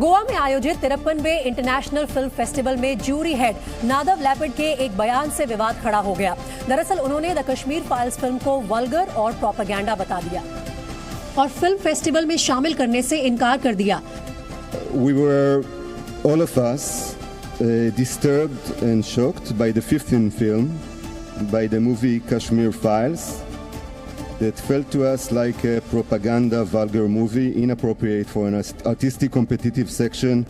गोवा में आयोजित 53वें international film festival में जूरी हेड नादव लैपिड के एक बयान से विवाद खड़ा हो गया। दरअसल उन्होंने द कश्मीर फाइल्स फिल्म को वल्गर और प्रोपेगेंडा बता दिया और फिल्म फेस्टिवल में शामिल करने से इनकार कर दिया। We were all of us disturbed and shocked by the 15th film, by the movie Kashmir Files, that felt to us like a propaganda, vulgar movie, inappropriate for an artistic competitive section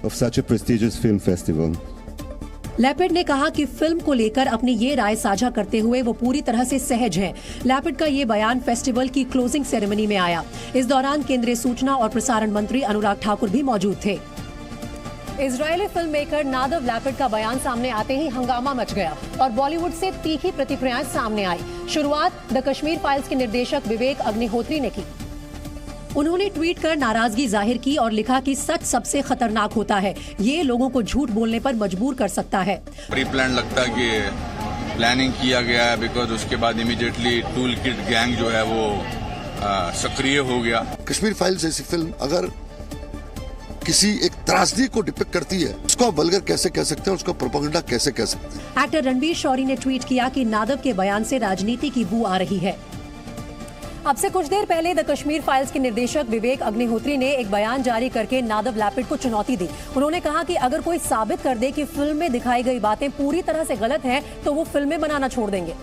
of such a prestigious film festival. Lapid ने कहा कि film को लेकर अपनी ये राय साझा करते हुए वो पूरी तरह से सहज हैं। लैपिड का ये बयान फेस्टिवल की क्लोजिंग सेरेमनी में आया। इस दौरान केंद्रीय सूचना और प्रसारण मंत्री अनुराग ठाकुर भी मौजूद थे। Israeli film maker Nadav Lapid का बयान सामने आते ही हंगामा मच गया और बॉलीवुड से तीखी प्रतिक्रियाएं सामने आई। शुरुआत द कश्मीर फाइल्स के निर्देशक विवेक अग्निहोत्री ने की। उन्होंने ट्वीट कर नाराजगी जाहिर की और लिखा कि सच सबसे खतरनाक होता है, ये लोगों को झूठ बोलने पर मजबूर कर सकता है। प्री प्लान लगता है कि प्लानिंग किया गया है, बिकॉज उसके बाद इमीडिएटली टूल किट गैंग जो है वो सक्रिय हो गया। कश्मीर फाइल्स ऐसी फिल्म अगर किसी एक त्रासदी को डिपिक्ट करती है, उसको आप वल्गर कैसे कह सकते हैं, उसको प्रोपेगेंडा कैसे कह सकते हैं। एक्टर रणवीर शौरी ने ट्वीट किया कि नादव के बयान से राजनीति की बू आ रही है। अब से कुछ देर पहले द कश्मीर फाइल्स के निर्देशक विवेक अग्निहोत्री ने एक बयान जारी करके नादव लैपिड को चुनौती दी। उन्होंने कहा कि अगर कोई साबित कर दे कि फिल्म में दिखाई गई बातें पूरी तरह से गलत हैं, तो वो फिल्में बनाना छोड़ देंगे।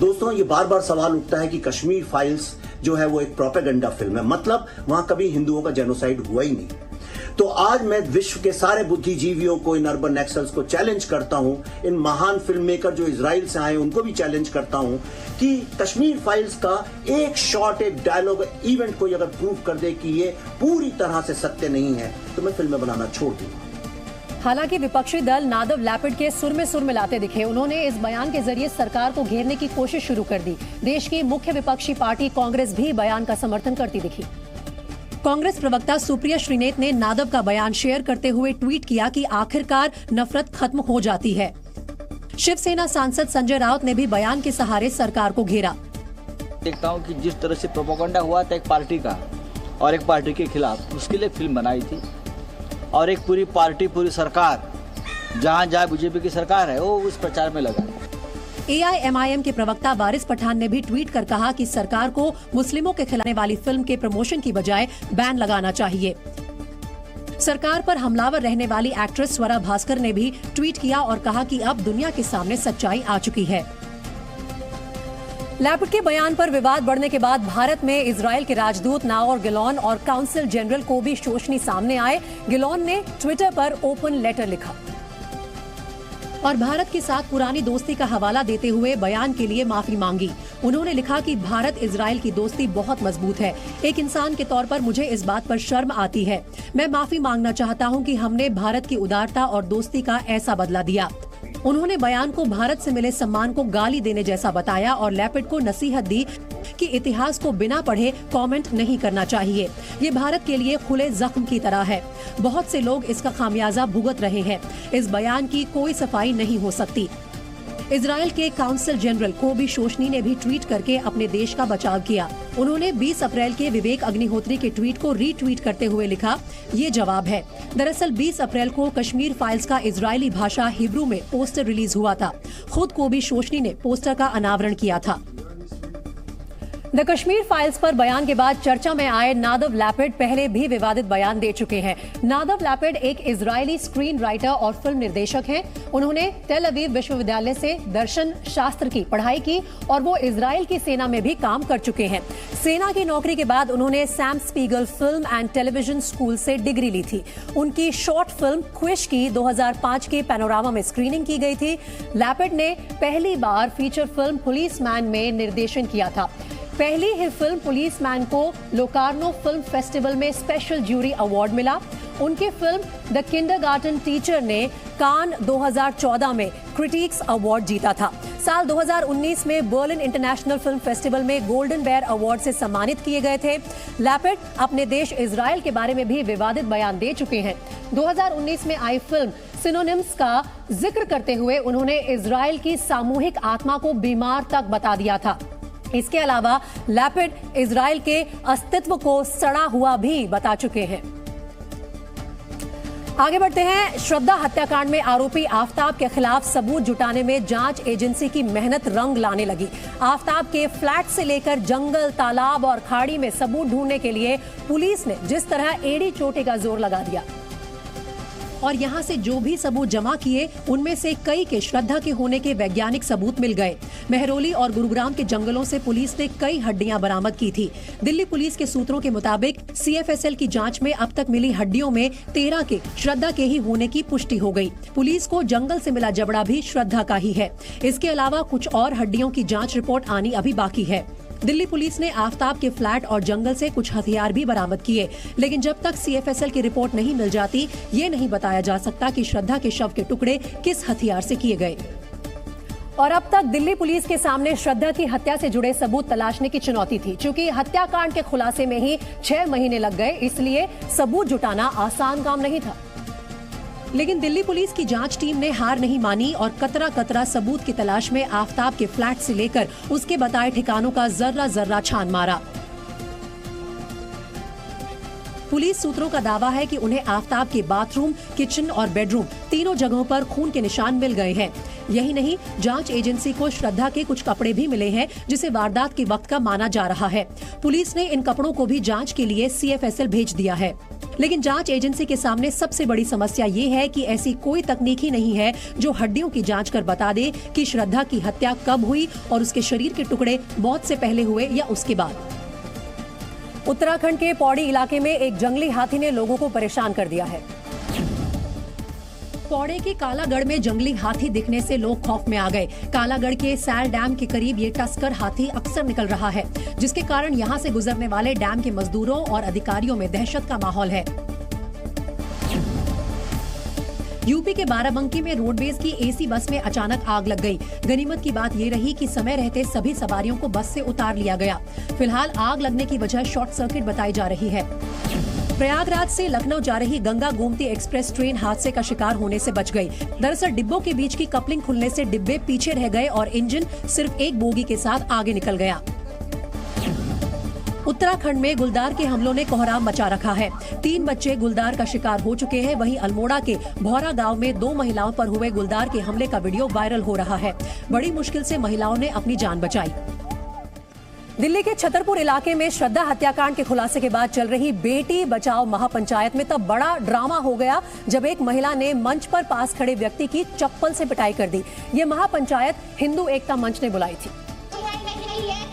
दोस्तों, ये बार बार सवाल उठता है कि कश्मीर फाइल्स जो है वो एक प्रोपेगेंडा फिल्म है, मतलब वहां कभी हिंदुओं का जेनोसाइड हुआ ही नहीं। तो आज मैं विश्व के सारे बुद्धिजीवियों को, इन अर्बन नक्सल्स को चैलेंज करता हूं, इन महान फिल्म मेकर जो इजराइल से आए उनको भी चैलेंज करता हूं कि कश्मीर फाइल्स का एक शॉट, एक डायलॉग, इवेंट कोई अगर प्रूव कर दे कि ये पूरी तरह से सत्य नहीं है, तो मैं फिल्में बनाना छोड़ दूंगा। हालांकि विपक्षी दल नादव लैपिड के सुर में सुर मिलाते दिखे। उन्होंने इस बयान के जरिए सरकार को घेरने की कोशिश शुरू कर दी। देश की मुख्य विपक्षी पार्टी कांग्रेस भी बयान का समर्थन करती दिखी। कांग्रेस प्रवक्ता सुप्रिया श्रीनेत ने नादव का बयान शेयर करते हुए ट्वीट किया कि आखिरकार नफरत खत्म हो जाती है। शिवसेना सांसद संजय राउत ने भी बयान के सहारे सरकार को घेरा। देखता हूं कि जिस तरह से प्रोपेगेंडा हुआ था एक पार्टी का और एक पार्टी के खिलाफ, उसके लिए फिल्म बनाई थी और एक पूरी पार्टी, पूरी सरकार, जहां जहां बीजेपी की सरकार है वो उस प्रचार में लगा। AIMIM के प्रवक्ता वारिस पठान ने भी ट्वीट कर कहा कि सरकार को मुस्लिमों के खिलाफ वाली फिल्म के प्रमोशन की बजाय बैन लगाना चाहिए। सरकार पर हमलावर रहने वाली एक्ट्रेस स्वरा भास्कर ने भी ट्वीट किया और कहा कि अब दुनिया के सामने सच्चाई आ चुकी है। लैपिड के बयान पर विवाद बढ़ने के बाद भारत में इजराइल के राजदूत नाओर गिलोन और काउंसिल जनरल कोबी शोशनी सामने आए। गिलोन ने ट्विटर पर ओपन लेटर लिखा और भारत के साथ पुरानी दोस्ती का हवाला देते हुए बयान के लिए माफी मांगी। उन्होंने लिखा कि भारत इजराइल की दोस्ती बहुत मजबूत है। एक इंसान के तौर पर मुझे इस बात पर शर्म आती है। मैं माफी मांगना चाहता हूं कि हमने भारत की उदारता और दोस्ती का ऐसा बदला दिया। उन्होंने बयान को भारत से मिले सम्मान को गाली देने जैसा बताया और लैपिड को नसीहत दी कि इतिहास को बिना पढ़े कमेंट नहीं करना चाहिए। ये भारत के लिए खुले जख्म की तरह है। बहुत से लोग इसका खामियाजा भुगत रहे हैं। इस बयान की कोई सफाई नहीं हो सकती। इजराइल के काउंसिल जनरल कोबी शोशनी ने भी ट्वीट करके अपने देश का बचाव किया। उन्होंने 20 अप्रैल के विवेक अग्निहोत्री के ट्वीट को रीट्वीट करते हुए लिखा, ये जवाब है। दरअसल 20 अप्रैल को कश्मीर फाइल्स का इजरायली भाषा हिब्रू में पोस्टर रिलीज हुआ था। खुद कोबी शोशनी ने पोस्टर का अनावरण किया था। द कश्मीर फाइल्स पर बयान के बाद चर्चा में आए नादव लैपिड पहले भी विवादित बयान दे चुके हैं। नादव लैपिड एक इजरायली स्क्रीन राइटर और फिल्म निर्देशक हैं। उन्होंने टेल अवीव विश्वविद्यालय से दर्शन शास्त्र की पढ़ाई की और वो इजराइल की सेना में भी काम कर चुके हैं। सेना की नौकरी के बाद उन्होंने Sam Spiegel film and television school से डिग्री ली थी। उनकी शॉर्ट फिल्म क्विश की 2005 के पैनोरामा में स्क्रीनिंग की गई थी। लैपिड ने पहली बार फीचर फिल्म पुलिसमैन में निर्देशन किया था। पहली ही फिल्म पुलिसमैन को लोकार्नो फिल्म फेस्टिवल में स्पेशल जूरी अवार्ड मिला। उनकी फिल्म द किंडरगार्टन टीचर ने कान 2014 में क्रिटिक्स अवार्ड जीता था। साल 2019 में बर्लिन इंटरनेशनल फिल्म फेस्टिवल में गोल्डन बेयर अवार्ड से सम्मानित किए गए थे। लैपिड अपने देश इजराइल के बारे में भी विवादित बयान दे चुके हैं। 2019 में आई फिल्म सिनोनिम्स का जिक्र करते हुए उन्होंने इजराइल की सामूहिक आत्मा को बीमार तक बता दिया था। इसके अलावा लैपिड इजराइल के अस्तित्व को सड़ा हुआ भी बता चुके हैं। आगे बढ़ते हैं। श्रद्धा हत्याकांड में आरोपी आफताब के खिलाफ सबूत जुटाने में जांच एजेंसी की मेहनत रंग लाने लगी। आफताब के फ्लैट से लेकर जंगल, तालाब और खाड़ी में सबूत ढूंढने के लिए पुलिस ने जिस तरह एड़ी चोटी का जोर लगा दिया और यहां से जो भी सबूत जमा किए उनमें से कई के श्रद्धा के होने के वैज्ञानिक सबूत मिल गए। महरौली और गुरुग्राम के जंगलों से पुलिस ने कई हड्डियां बरामद की थी। दिल्ली पुलिस के सूत्रों के मुताबिक CFSL की जांच में अब तक मिली हड्डियों में 13 के श्रद्धा के ही होने की पुष्टि हो गई। पुलिस को जंगल से मिला जबड़ा भी श्रद्धा का ही है। इसके अलावा कुछ और हड्डियों की जाँच रिपोर्ट आनी अभी बाकी है। दिल्ली पुलिस ने आफताब के फ्लैट और जंगल से कुछ हथियार भी बरामद किए, लेकिन जब तक CFSL की रिपोर्ट नहीं मिल जाती ये नहीं बताया जा सकता कि श्रद्धा के शव के टुकड़े किस हथियार से किए गए। और अब तक दिल्ली पुलिस के सामने श्रद्धा की हत्या से जुड़े सबूत तलाशने की चुनौती थी। चूंकि हत्याकांड के खुलासे में ही 6 महीने लग गए, इसलिए सबूत जुटाना आसान काम नहीं था। लेकिन दिल्ली पुलिस की जांच टीम ने हार नहीं मानी और कतरा कतरा सबूत की तलाश में आफताब के फ्लैट से लेकर उसके बताए ठिकानों का जर्रा जर्रा छान मारा। पुलिस सूत्रों का दावा है कि उन्हें आफताब के बाथरूम, किचन और बेडरूम तीनों जगहों पर खून के निशान मिल गए हैं। यही नहीं, जांच एजेंसी को श्रद्धा के कुछ कपड़े भी मिले हैं जिसे वारदात के वक्त का माना जा रहा है। पुलिस ने इन कपड़ों को भी जांच के लिए CFSL भेज दिया है। लेकिन जांच एजेंसी के सामने सबसे बड़ी समस्या ये है कि ऐसी कोई तकनीक ही नहीं है जो हड्डियों की जांच कर बता दे कि श्रद्धा की हत्या कब हुई और उसके शरीर के टुकड़े मौत से पहले हुए या उसके बाद। उत्तराखंड के पौड़ी इलाके में एक जंगली हाथी ने लोगों को परेशान कर दिया है। पौड़े के कालागढ़ में जंगली हाथी दिखने से लोग खौफ में आ गए। कालागढ़ के सैल डैम के करीब ये टस्कर हाथी अक्सर निकल रहा है, जिसके कारण यहां से गुजरने वाले डैम के मजदूरों और अधिकारियों में दहशत का माहौल है। यूपी के बाराबंकी में रोडवेज की AC बस में अचानक आग लग गई। गनीमत की बात ये रही कि समय रहते सभी सवारियों को बस से उतार लिया गया। फिलहाल आग लगने की वजह शॉर्ट सर्किट बताई जा रही है। प्रयागराज से लखनऊ जा रही गंगा गोमती एक्सप्रेस ट्रेन हादसे का शिकार होने से बच गई। दरअसल डिब्बों के बीच की कपलिंग खुलने से डिब्बे पीछे रह गए और इंजन सिर्फ एक बोगी के साथ आगे निकल गया। उत्तराखंड में गुलदार के हमलों ने कोहराम मचा रखा है। 3 बच्चे गुलदार का शिकार हो चुके हैं। वहीं अल्मोड़ा के भौरा गांव में 2 महिलाओं पर हुए गुलदार के हमले का वीडियो वायरल हो रहा है। बड़ी मुश्किल से महिलाओं ने अपनी जान बचाई। दिल्ली के छतरपुर इलाके में श्रद्धा हत्याकांड के खुलासे के बाद चल रही बेटी बचाओ महापंचायत में तब बड़ा ड्रामा हो गया जब एक महिला ने मंच पर पास खड़े व्यक्ति की चप्पल से पिटाई कर दी। ये महापंचायत हिंदू एकता मंच ने बुलाई थी,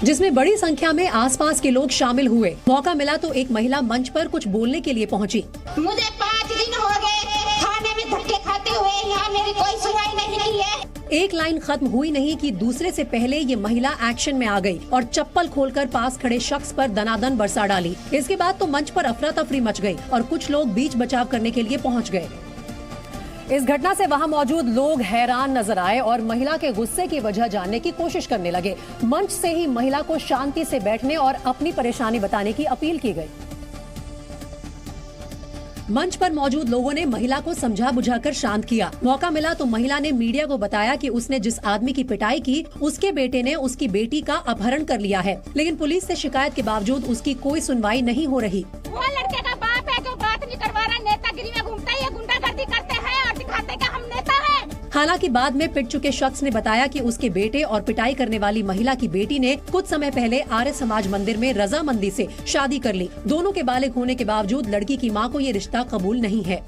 जिसमें बड़ी संख्या में आसपास के लोग शामिल हुए। मौका मिला तो एक महिला मंच पर कुछ बोलने के लिए पहुंची। मुझे 5 दिन हो गए थाने में धक्के खाते हुए, यहाँ मेरी कोई सुनवाई नहीं की है। एक लाइन खत्म हुई नहीं कि दूसरे से पहले ये महिला एक्शन में आ गई और चप्पल खोलकर पास खड़े शख्स पर दनादन बरसा डाली। इसके बाद तो मंच पर अफरा तफरी मच गई और कुछ लोग बीच बचाव करने के लिए पहुंच गए। इस घटना से वहां मौजूद लोग हैरान नजर आए और महिला के गुस्से की वजह जानने की कोशिश करने लगे। मंच से ही महिला को शांति से बैठने और अपनी परेशानी बताने की अपील की गई। मंच पर मौजूद लोगों ने महिला को समझा बुझाकर शांत किया। मौका मिला तो महिला ने मीडिया को बताया कि उसने जिस आदमी की पिटाई की उसके बेटे ने उसकी बेटी का अपहरण कर लिया है, लेकिन पुलिस से शिकायत के बावजूद उसकी कोई सुनवाई नहीं हो रही। वो लड़के का बाप है जो बात नहीं करवा रहा, नेतागिरी में घूमता है, गुंडागर्दी करते हैं और दिखाते कि हम नेता हैं। हालांकि बाद में पिट चुके शख्स ने बताया कि उसके बेटे और पिटाई करने वाली महिला की बेटी ने कुछ समय पहले आर्य समाज मंदिर में रजामंदी से शादी कर ली। दोनों के बालिग होने के बावजूद लड़की की मां को ये रिश्ता कबूल नहीं है।